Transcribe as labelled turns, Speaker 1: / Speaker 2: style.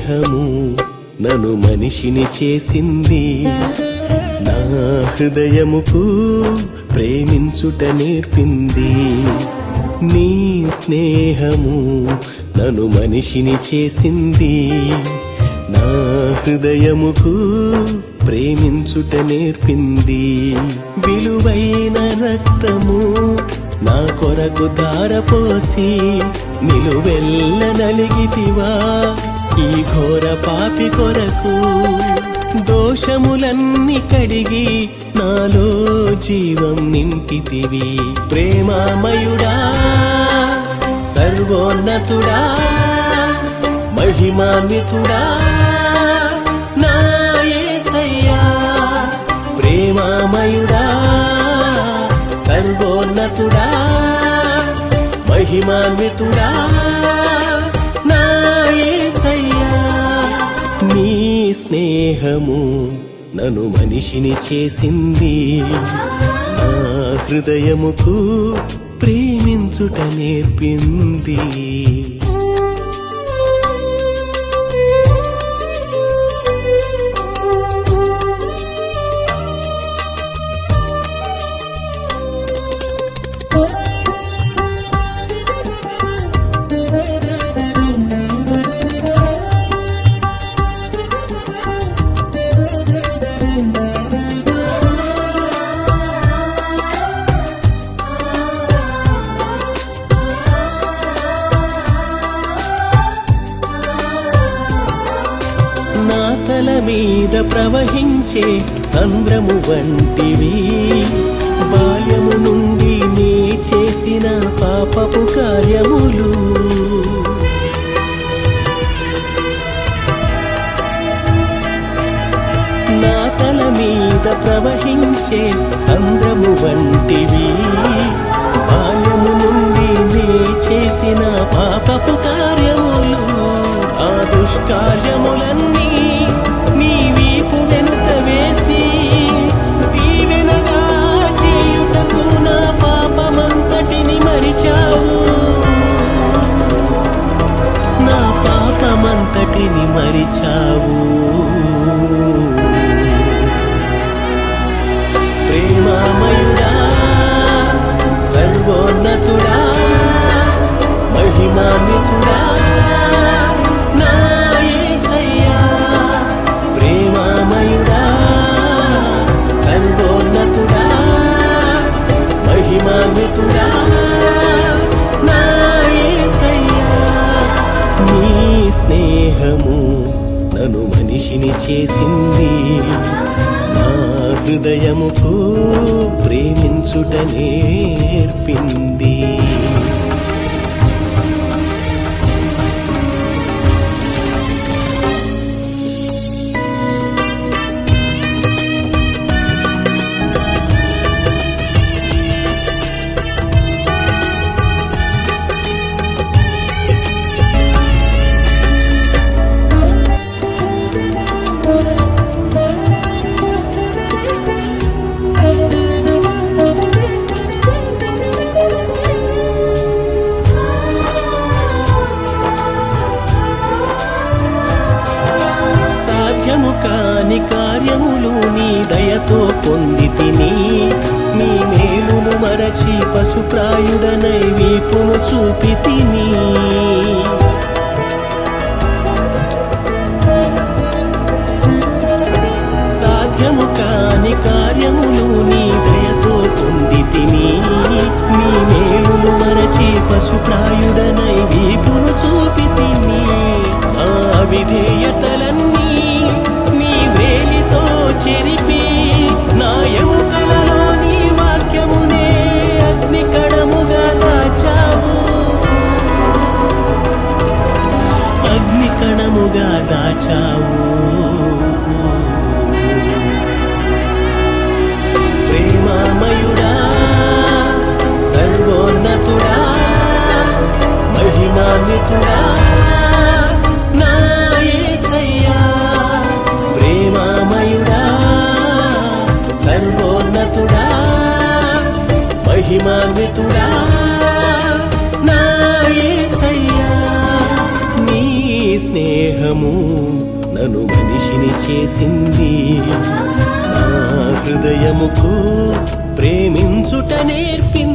Speaker 1: స్నేహము నన్ను మనిషిని చేసింది, నా హృదయముకు ప్రేమించుట నేర్పింది. నీ స్నేహము నన్ను మనిషిని చేసింది, నా హృదయముకు ప్రేమించుట నేర్పింది. విలువైన రక్తము నా కొరకు ధారపోసి నిలువెల్ల నలిగితివా ఈ ఘోర పాపి కొరకు. దోషములన్నీ కడిగి నాలో జీవం నింపితివి. ప్రేమామయుడా, సర్వోన్నతుడా, మహిమాన్వితుడా నా యేసయ్యా. ప్రేమామయుడా, సర్వోన్నతుడా, మహిమాన్వితుడా నా యేసయ్యా. నీ స్నేహము నన్ను మనిషిని చేసింది, నా హృదయముకు ప్రేమించుట నేర్పింది. నా తల మీద ప్రవహించే సంద్రము వంటివి, బాల్యము నుండి నీ చేసిన పాపపు కార్యములు. నా తల మీద ప్రవహించే సంద్రము వంటివి, బాల్యము నుండి నీ చేసిన పాపపు కార్యములు. ఆ దుష్కార్యములన్నీ నీ వీపు వెనుక వేసి దీవెనగా చేయుటకు నా పాపమంతటిని మరిచావు, నా పాపమంతటిని మరిచావు. ప్రేమామయుడా, సర్వోన్నతుడా, మహిమాన్వితుడా నా యేసయ్యా. ప్రేమామయుడా, సర్వోన్నతుడా, మహిమాన్వితుడా నా యేసయ్యా. నీ స్నేహము నన్ను మనిషిని చేసింది, నా హృదయముకు ప్రేమించుట నేర్పింది. కాని కార్యములు నీ దయతో పొంది తిని, నీ మేలును మరచి పశుప్రాయుడనై వీపును చూపి తిని. సాధ్యము కాని కార్యములు నీ దయతో పొంది తిని, నీ మేలును మరచి పశుప్రాయుడనై వీపును చూపి తిని. నా విధేయతలన్నీ నీ వేలితో చెరిపి, నా ఎముకలలో నీ వాక్యమునే అగ్నికణముగా దాచావు, అగ్నికణముగా దాచావు. ప్రేమామయుడా, సర్వోన్నతుడా, మహిమాన్వితుడా నా యేసయ్యా. ప్రేమామయుడా, సర్వోన్నతుడా, మహిమాన్వితుడా నా యేసయ్యా. నీ స్నేహం గుణము నన్ను మనిషిని చేసింది. నా హృదయముకు ప్రేమించుట నేర్పింది.